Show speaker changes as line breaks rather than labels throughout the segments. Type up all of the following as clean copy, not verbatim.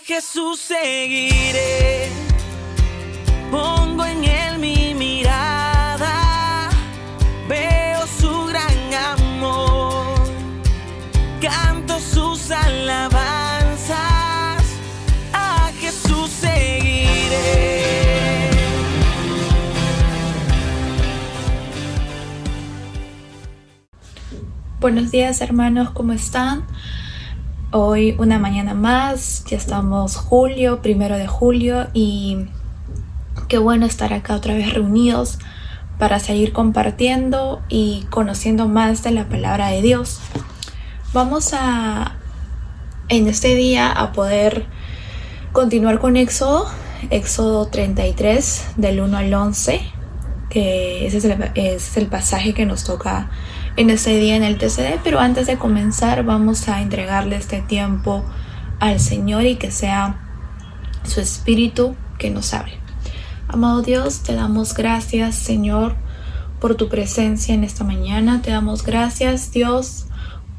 Jesús seguiré, pongo en él mi mirada, veo su gran amor, canto sus alabanzas, a Jesús seguiré.
Buenos días, hermanos, ¿cómo están? Hoy una mañana más, ya estamos 1 de julio y qué bueno estar acá otra vez reunidos para seguir compartiendo y conociendo más de la palabra de Dios. Vamos en este día a poder continuar con Éxodo 33 del 1 al 11, que ese es el pasaje que nos toca en este día en el TCD, pero antes de comenzar vamos a entregarle este tiempo al Señor y que sea su Espíritu que nos hable. Amado Dios, te damos gracias, Señor, por tu presencia en esta mañana. Te damos gracias, Dios,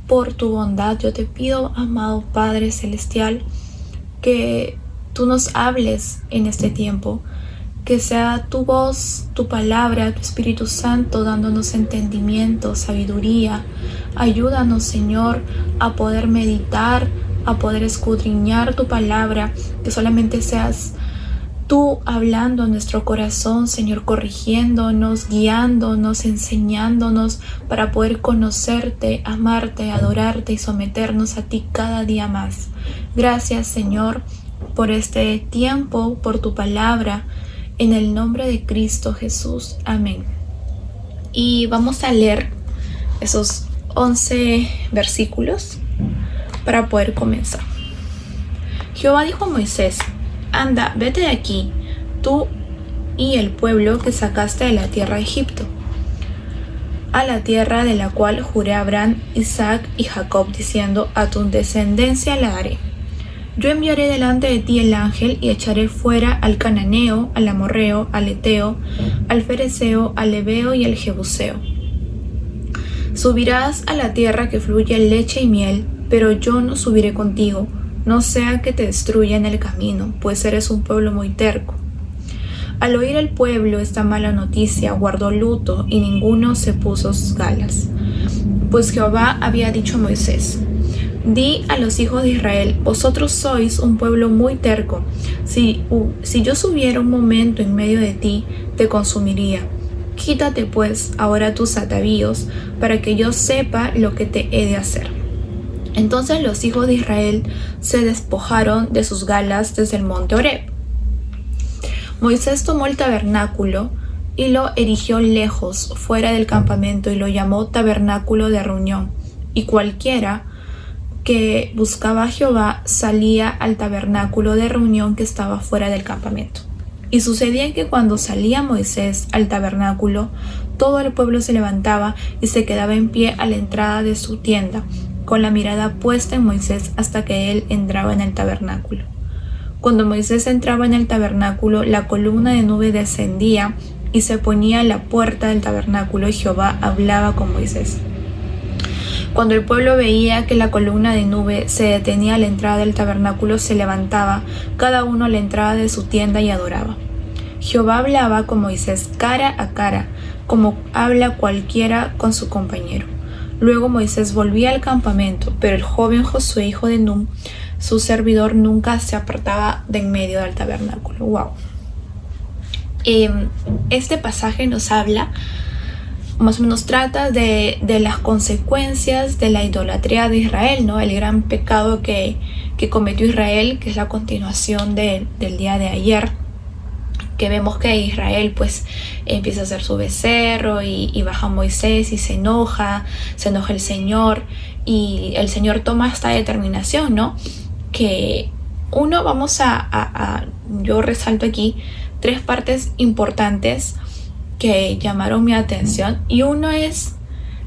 por tu bondad. Yo te pido, amado Padre Celestial, que tú nos hables en este tiempo, que sea tu voz, tu palabra, tu Espíritu Santo dándonos entendimiento, sabiduría. Ayúdanos, Señor, a poder meditar, a poder escudriñar tu palabra, que solamente seas tú hablando a nuestro corazón, Señor, corrigiéndonos, guiándonos, enseñándonos para poder conocerte, amarte, adorarte y someternos a ti cada día más. Gracias, Señor, por este tiempo, por tu palabra. En el nombre de Cristo Jesús. Amén. Y vamos a leer esos 11 versículos para poder comenzar. Jehová dijo a Moisés: anda, vete de aquí, tú y el pueblo que sacaste de la tierra de Egipto, a la tierra de la cual juré a Abraham, Isaac y Jacob, diciendo: a tu descendencia la daré. Yo enviaré delante de ti el ángel y echaré fuera al cananeo, al amorreo, al eteo, al fereceo, al heveo y al jebuseo. Subirás a la tierra que fluye leche y miel, pero yo no subiré contigo, no sea que te destruya en el camino, pues eres un pueblo muy terco. Al oír el pueblo esta mala noticia, guardó luto y ninguno se puso sus galas. Pues Jehová había dicho a Moisés: di a los hijos de Israel: vosotros sois un pueblo muy terco. Si yo subiera un momento en medio de ti, te consumiría. Quítate pues ahora tus atavíos, para que yo sepa lo que te he de hacer. Entonces los hijos de Israel se despojaron de sus galas desde el monte Horeb. Moisés tomó el tabernáculo y lo erigió lejos, fuera del campamento, y lo llamó tabernáculo de reunión. Y cualquiera que buscaba a Jehová salía al tabernáculo de reunión que estaba fuera del campamento. Y sucedía que cuando salía Moisés al tabernáculo, todo el pueblo se levantaba y se quedaba en pie a la entrada de su tienda, con la mirada puesta en Moisés hasta que él entraba en el tabernáculo. Cuando Moisés entraba en el tabernáculo, la columna de nube descendía y se ponía a la puerta del tabernáculo, y Jehová hablaba con Moisés. Cuando el pueblo veía que la columna de nube se detenía a la entrada del tabernáculo, se levantaba, cada uno a la entrada de su tienda, y adoraba. Jehová hablaba con Moisés cara a cara, como habla cualquiera con su compañero. Luego Moisés volvía al campamento, pero el joven Josué, hijo de Nun, su servidor, nunca se apartaba de en medio del tabernáculo. Wow. Este pasaje nos habla, más o menos trata de las consecuencias de la idolatría de Israel, ¿no? El gran pecado que cometió Israel, que es la continuación del día de ayer, que vemos que Israel pues empieza a hacer su becerro y baja Moisés y se enoja el Señor, y el Señor toma esta determinación, ¿no? Que yo resalto aquí 3 partes importantes que llamaron mi atención, y uno es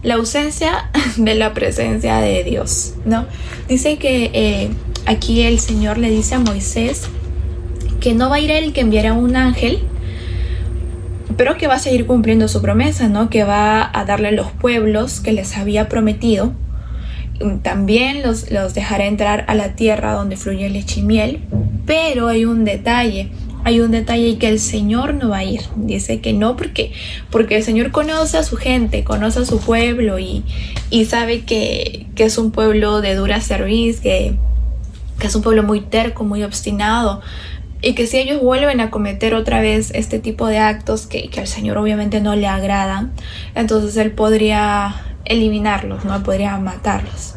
la ausencia de la presencia de Dios, ¿no? Dice que aquí el Señor le dice a Moisés que no va a ir él, que enviará un ángel, pero que va a seguir cumpliendo su promesa, ¿no? Que va a darle los pueblos que les había prometido, también los dejará entrar a la tierra donde fluye leche y miel, pero hay un detalle y que el Señor no va a ir. Dice que no, porque el Señor conoce a su gente, conoce a su pueblo y sabe que es un pueblo de dura cerviz, que es un pueblo muy terco, muy obstinado, y que si ellos vuelven a cometer otra vez este tipo de actos que al Señor obviamente no le agradan, entonces Él podría eliminarlos, ¿no? Podría matarlos.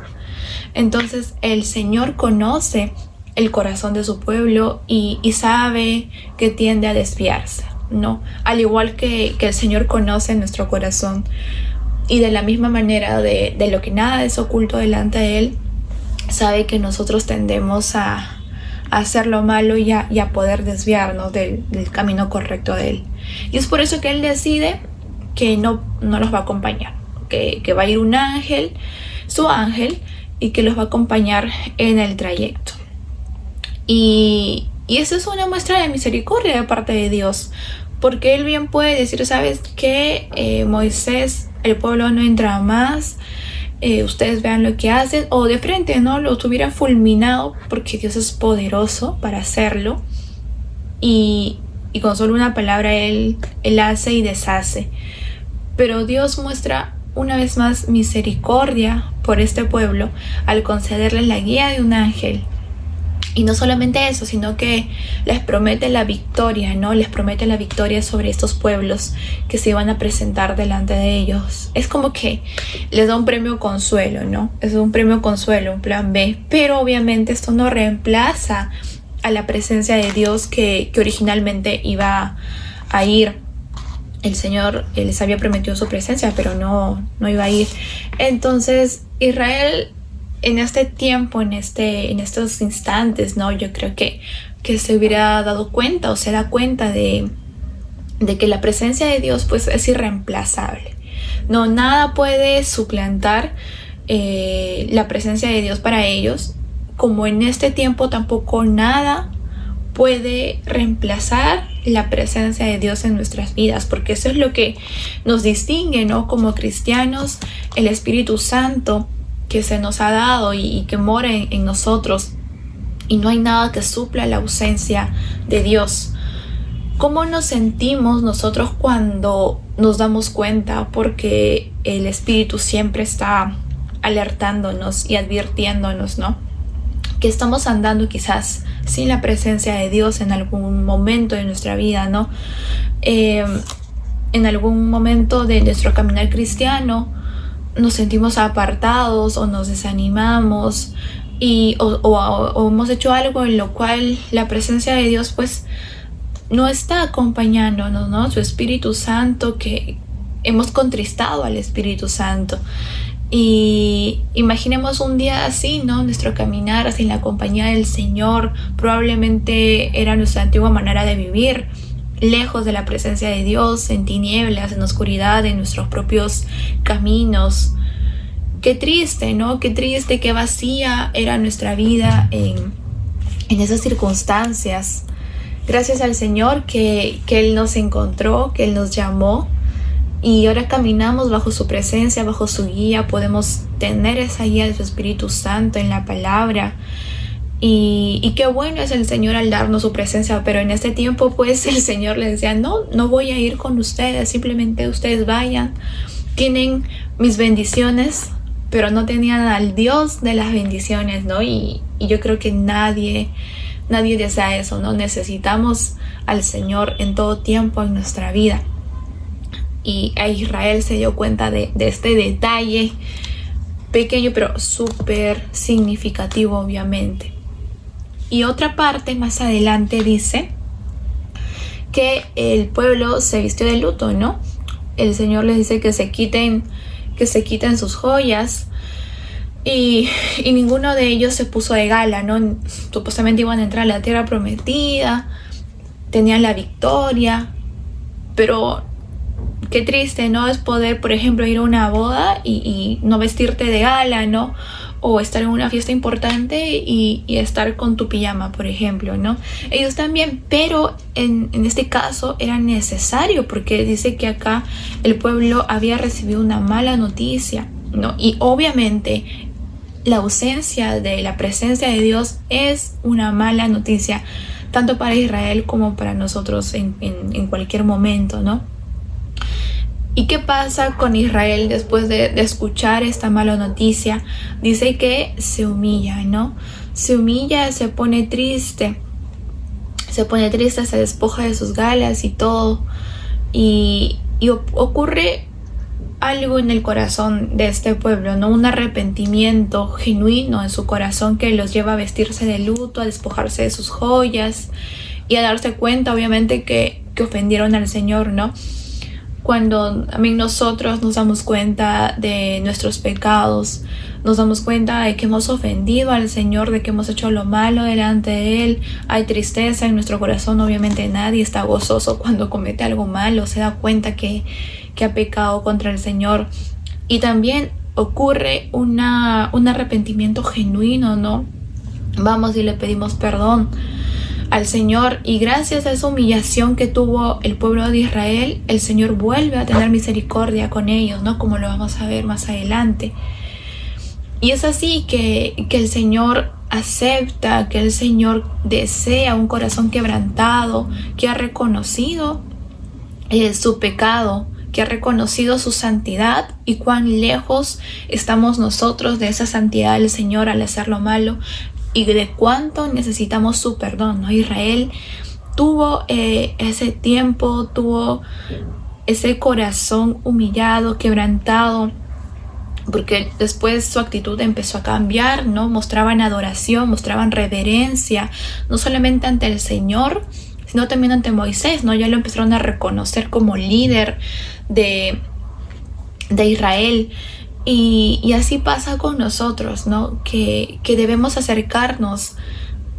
Entonces el Señor conoce el corazón de su pueblo y sabe que tiende a desviarse, ¿no? Al igual que el Señor conoce nuestro corazón, y de la misma manera de lo que nada es oculto delante de Él, sabe que nosotros tendemos a hacer lo malo y a poder desviarnos del camino correcto de Él. Y es por eso que Él decide que no los va a acompañar, que va a ir un ángel, su ángel, y que los va a acompañar en el trayecto. Y eso es una muestra de misericordia de parte de Dios, porque Él bien puede decir, ¿sabes qué? Moisés, el pueblo no entra más, ustedes vean lo que hacen, o de frente, ¿no? Los hubiera fulminado, porque Dios es poderoso para hacerlo, y con solo una palabra Él hace y deshace. Pero Dios muestra una vez más misericordia por este pueblo al concederles la guía de un ángel. Y no solamente eso, sino que les promete la victoria, ¿no? Les promete la victoria sobre estos pueblos que se iban a presentar delante de ellos. Es como que les da un premio consuelo, ¿no? Es un premio consuelo, un plan B. Pero obviamente esto no reemplaza a la presencia de Dios que originalmente iba a ir. El Señor les había prometido su presencia, pero no iba a ir. Entonces Israel, en este tiempo, en estos instantes, ¿no? Yo creo que se hubiera dado cuenta, o se da cuenta de que la presencia de Dios pues es irreemplazable. No, nada puede suplantar la presencia de Dios para ellos, como en este tiempo tampoco nada puede reemplazar la presencia de Dios en nuestras vidas, porque eso es lo que nos distingue, ¿no? Como cristianos, el Espíritu Santo que se nos ha dado y que mora en nosotros, y no hay nada que supla la ausencia de Dios. ¿Cómo nos sentimos nosotros cuando nos damos cuenta? Porque el Espíritu siempre está alertándonos y advirtiéndonos, ¿no? Que estamos andando quizás sin la presencia de Dios en algún momento de nuestra vida, ¿no? En algún momento de nuestro caminar cristiano nos sentimos apartados o nos desanimamos o hemos hecho algo en lo cual la presencia de Dios pues no está acompañándonos, ¿no? Su Espíritu Santo, que hemos contristado al Espíritu Santo. Y imaginemos un día así, ¿no? Nuestro caminar sin la compañía del Señor probablemente era nuestra antigua manera de vivir, lejos de la presencia de Dios, en tinieblas, en oscuridad, en nuestros propios caminos. Qué triste, ¿no? Qué triste, qué vacía era nuestra vida en esas circunstancias. Gracias al Señor que Él nos encontró, que Él nos llamó, y ahora caminamos bajo su presencia, bajo su guía. Podemos tener esa guía de su Espíritu Santo en la palabra. Y qué bueno es el Señor al darnos su presencia, pero en este tiempo pues el Señor les decía, no voy a ir con ustedes, simplemente ustedes vayan, tienen mis bendiciones, pero no tenían al Dios de las bendiciones, ¿no? Y yo creo que nadie desea eso, ¿no? Necesitamos al Señor en todo tiempo en nuestra vida. Y a Israel se dio cuenta de este detalle pequeño, pero súper significativo, obviamente. Y otra parte más adelante dice que el pueblo se vistió de luto, ¿no? El Señor les dice que se quiten sus joyas, y ninguno de ellos se puso de gala, ¿no? Supuestamente iban a entrar a la tierra prometida, tenían la victoria, pero qué triste, ¿no? Es poder, por ejemplo, ir a una boda y no vestirte de gala, ¿no? O estar en una fiesta importante y estar con tu pijama, por ejemplo, ¿no? Ellos también, pero en este caso era necesario, porque dice que acá el pueblo había recibido una mala noticia, ¿no? Y obviamente la ausencia de la presencia de Dios es una mala noticia, tanto para Israel como para nosotros en cualquier momento, ¿no? ¿Y qué pasa con Israel después de escuchar esta mala noticia? Dice que se humilla, ¿no? Se humilla, se pone triste, se despoja de sus galas y todo. Y ocurre algo en el corazón de este pueblo, ¿no? Un arrepentimiento genuino en su corazón que los lleva a vestirse de luto, a despojarse de sus joyas y a darse cuenta, obviamente, que ofendieron al Señor, ¿no? Cuando también nosotros nos damos cuenta de nuestros pecados, nos damos cuenta de que hemos ofendido al Señor, de que hemos hecho lo malo delante de Él, hay tristeza en nuestro corazón. Obviamente nadie está gozoso cuando comete algo malo, se da cuenta que ha pecado contra el Señor. Y también ocurre un arrepentimiento genuino, ¿no? Vamos y le pedimos perdón al Señor, y gracias a esa humillación que tuvo el pueblo de Israel, el Señor vuelve a tener misericordia con ellos, ¿no? Como lo vamos a ver más adelante. Y es así que el Señor acepta, que el Señor desea un corazón quebrantado, que ha reconocido su pecado, que ha reconocido su santidad y cuán lejos estamos nosotros de esa santidad del Señor al hacer lo malo, y de cuánto necesitamos su perdón, ¿no? Israel tuvo ese tiempo, tuvo ese corazón humillado, quebrantado, porque después su actitud empezó a cambiar, ¿no? Mostraban adoración, mostraban reverencia, no solamente ante el Señor, sino también ante Moisés, ¿no? Ya lo empezaron a reconocer como líder de Israel. Y así pasa con nosotros, ¿no? Que debemos acercarnos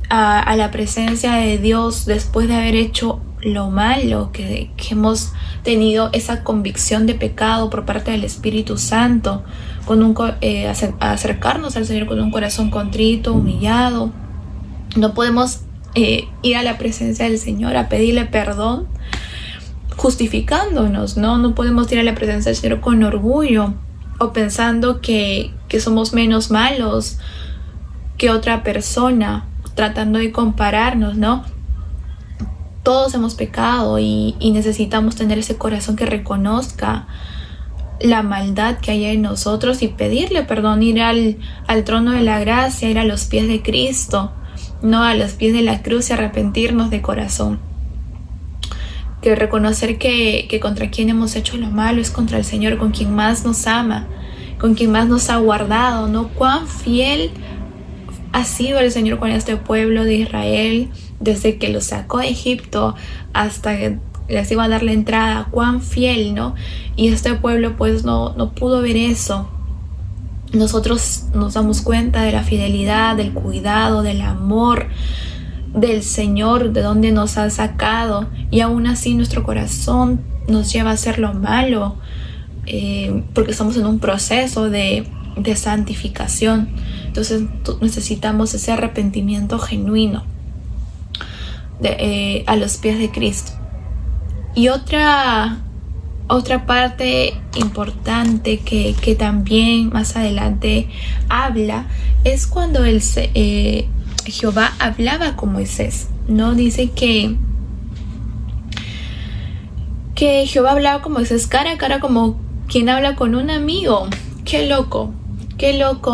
a la presencia de Dios después de haber hecho lo malo, que hemos tenido esa convicción de pecado por parte del Espíritu Santo, acercarnos al Señor con un corazón contrito, humillado. No podemos ir a la presencia del Señor a pedirle perdón justificándonos, ¿no? No podemos ir a la presencia del Señor con orgullo, o pensando que somos menos malos que otra persona, tratando de compararnos, ¿no? Todos hemos pecado y necesitamos tener ese corazón que reconozca la maldad que hay en nosotros y pedirle perdón, ir al trono de la gracia, ir a los pies de Cristo, no a los pies de la cruz, y arrepentirnos de corazón. Que reconocer que contra quien hemos hecho lo malo es contra el Señor, con quien más nos ama, con quien más nos ha guardado, ¿no? Cuán fiel ha sido el Señor con este pueblo de Israel desde que los sacó de Egipto hasta que les iba a dar la entrada. Cuán fiel, ¿no? Y este pueblo pues no pudo ver eso. Nosotros nos damos cuenta de la fidelidad, del cuidado, del amor del Señor, de donde nos ha sacado, y aún así nuestro corazón nos lleva a hacer lo malo, porque estamos en un proceso de santificación. Entonces necesitamos ese arrepentimiento genuino a los pies de Cristo. Y otra parte importante que también más adelante habla es cuando Jehová hablaba con Moisés, ¿no? Dice que Jehová hablaba con Moisés cara a cara, como quien habla con un amigo. Qué loco,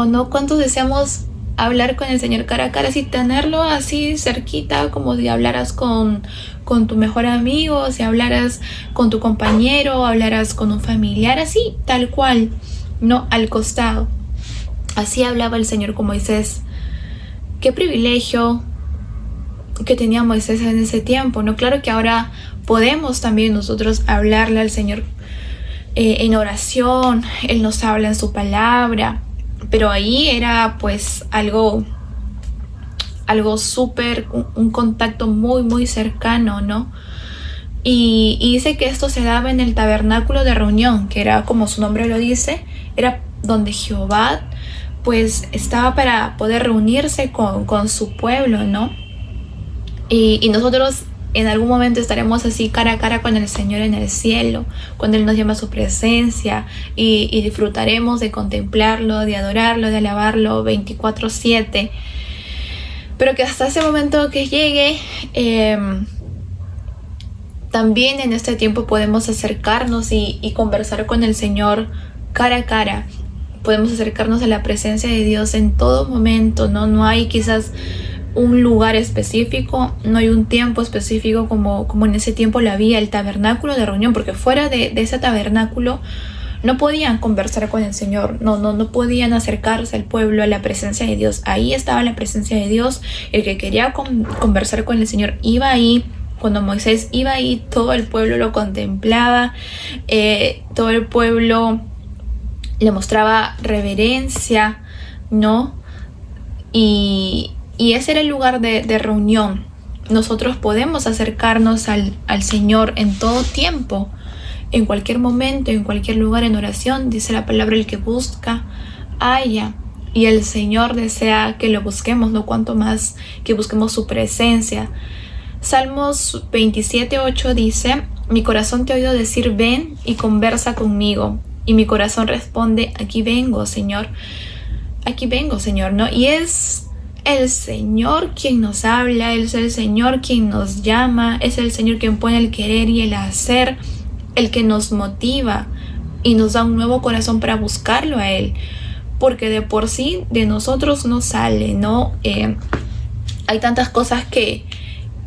¿no? ¿Cuántos deseamos hablar con el Señor cara a cara, así tenerlo así cerquita, como si hablaras con tu mejor amigo, si hablaras con tu compañero, hablaras con un familiar, así, tal cual, no al costado? Así hablaba el Señor con Moisés. Qué privilegio que tenía Moisés en ese tiempo, ¿no? Claro que ahora podemos también nosotros hablarle al Señor en oración. Él nos habla en su palabra, pero ahí era pues algo súper, un contacto muy muy cercano, ¿no? Y dice que esto se daba en el tabernáculo de reunión, que era, como su nombre lo dice, era donde Jehová pues estaba para poder reunirse con su pueblo, ¿no? Y nosotros en algún momento estaremos así cara a cara con el Señor en el cielo, cuando Él nos llama a su presencia y disfrutaremos de contemplarlo, de adorarlo, de alabarlo 24/7. Pero que hasta ese momento que llegue, también en este tiempo podemos acercarnos y conversar con el Señor cara a cara. Podemos acercarnos a la presencia de Dios en todo momento, ¿no? No hay quizás un lugar específico, no hay un tiempo específico como en ese tiempo lo había el tabernáculo de reunión, porque fuera de ese tabernáculo no podían conversar con el Señor, no podían acercarse al pueblo a la presencia de Dios. Ahí estaba la presencia de Dios. El que quería conversar con el Señor iba ahí. Cuando Moisés iba ahí, todo el pueblo lo contemplaba, todo el pueblo le mostraba reverencia, ¿no? Y ese era el lugar de reunión. Nosotros podemos acercarnos al Señor en todo tiempo, en cualquier momento, en cualquier lugar, en oración. Dice la palabra: el que busca, halla. Y el Señor desea que lo busquemos, no cuanto más que busquemos su presencia. Salmos 27:8 dice: mi corazón te ha oído decir, ven y conversa conmigo. Y mi corazón responde: aquí vengo, Señor. Aquí vengo, Señor, ¿no? Y es el Señor quien nos habla, es el Señor quien nos llama, es el Señor quien pone el querer y el hacer, el que nos motiva y nos da un nuevo corazón para buscarlo a Él. Porque de por sí de nosotros no sale, ¿no? Hay tantas cosas que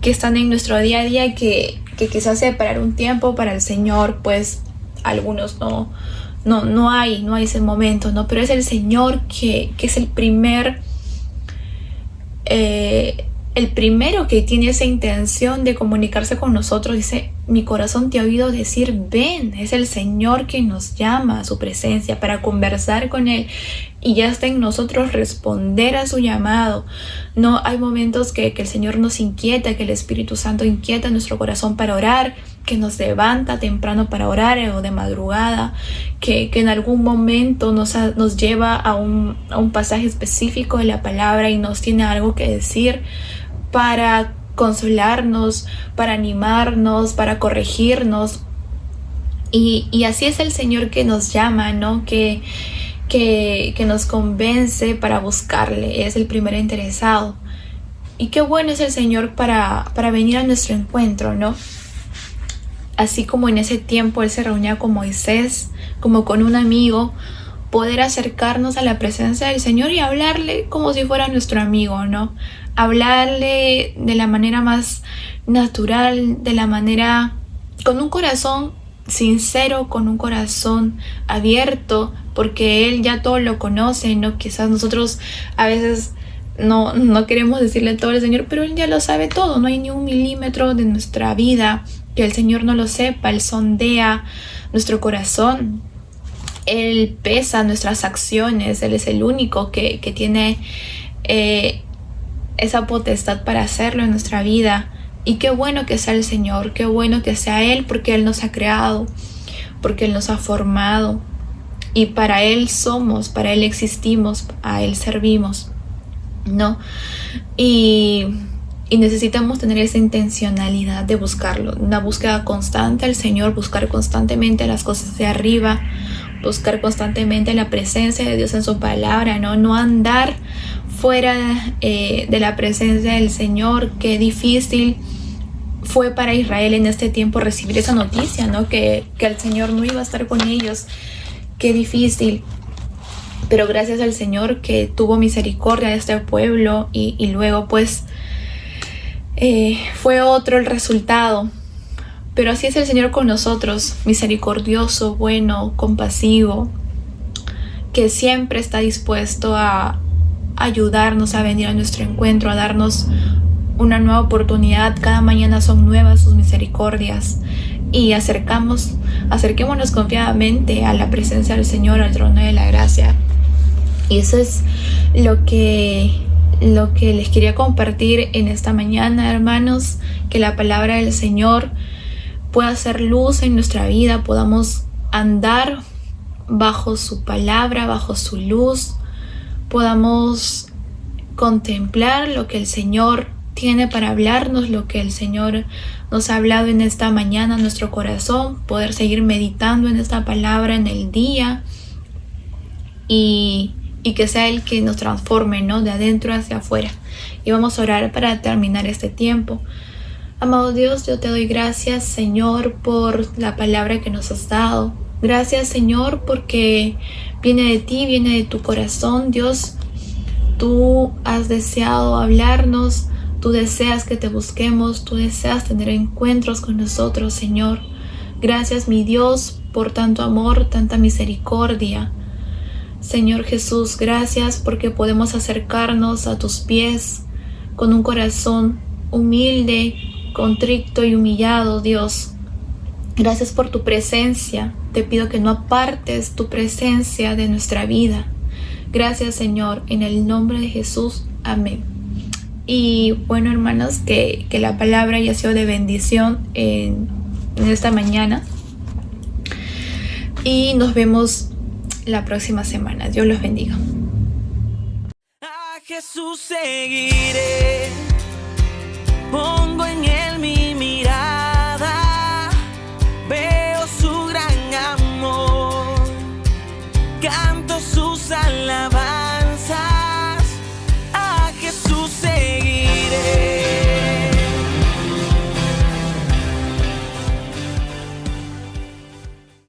están en nuestro día a día que quizás separar un tiempo para el Señor, pues algunos no hay ese momento, ¿no? Pero es el Señor que es el primero que tiene esa intención de comunicarse con nosotros. Dice: mi corazón te ha oído decir, ven. Es el Señor que nos llama a su presencia para conversar con Él, y ya está en nosotros responder a su llamado. No hay momentos que el Señor nos inquieta, que el Espíritu Santo inquieta nuestro corazón para orar, que nos levanta temprano para orar o de madrugada, que en algún momento nos lleva a un pasaje específico de la palabra y nos tiene algo que decir para consolarnos, para animarnos, para corregirnos. Y así es el Señor que nos llama, ¿no? Que nos convence para buscarle. Es el primer interesado. Y qué bueno es el Señor para venir a nuestro encuentro, ¿no? Así como en ese tiempo Él se reunía con Moisés, como con un amigo, poder acercarnos a la presencia del Señor y hablarle como si fuera nuestro amigo, ¿no? Hablarle de la manera más natural, de la manera con un corazón sincero, con un corazón abierto, porque Él ya todo lo conoce, ¿no? Quizás nosotros a veces no queremos decirle todo al Señor, pero Él ya lo sabe todo. No hay ni un milímetro de nuestra vida que el Señor no lo sepa. Él sondea nuestro corazón, Él pesa nuestras acciones. Él es el único que tiene esa potestad para hacerlo en nuestra vida. Y qué bueno que sea el Señor, qué bueno que sea Él, porque Él nos ha creado, porque Él nos ha formado, y para Él somos, para Él existimos, a Él servimos, ¿no? Y necesitamos tener esa intencionalidad de buscarlo, una búsqueda constante al Señor, buscar constantemente las cosas de arriba, buscar constantemente la presencia de Dios en su palabra, no andar fuera de la presencia del Señor. Qué difícil fue para Israel en este tiempo recibir esa noticia, ¿no? Que el Señor no iba a estar con ellos. Qué difícil. Pero gracias al Señor que tuvo misericordia de este pueblo, y luego pues fue otro el resultado. Pero así es el Señor con nosotros, misericordioso, bueno, compasivo, que siempre está dispuesto a ayudarnos a venir a nuestro encuentro, a darnos una nueva oportunidad. Cada mañana son nuevas sus misericordias, y acerquémonos confiadamente a la presencia del Señor, al trono de la gracia. Y eso es lo que les quería compartir en esta mañana, hermanos, que la palabra del Señor pueda hacer luz en nuestra vida, podamos andar bajo su palabra, bajo su luz, podamos contemplar lo que el Señor tiene para hablarnos, lo que el Señor nos ha hablado en esta mañana a nuestro corazón, poder seguir meditando en esta palabra en el día y que sea Él que nos transforme, ¿no? De adentro hacia afuera. Y vamos a orar para terminar este tiempo. Amado Dios, yo te doy gracias, Señor, por la palabra que nos has dado. Gracias, Señor, porque viene de ti, viene de tu corazón. Dios, tú has deseado hablarnos, tú deseas que te busquemos, tú deseas tener encuentros con nosotros, Señor. Gracias, mi Dios, por tanto amor, tanta misericordia. Señor Jesús, gracias porque podemos acercarnos a tus pies con un corazón humilde, contrito y humillado, Dios. Gracias por tu presencia. Te pido que no apartes tu presencia de nuestra vida. Gracias, Señor, en el nombre de Jesús. Amén. Y bueno, hermanos, que la palabra haya sido de bendición en esta mañana. Y nos vemos la próxima semana. Dios los bendiga.
A Jesús seguiré,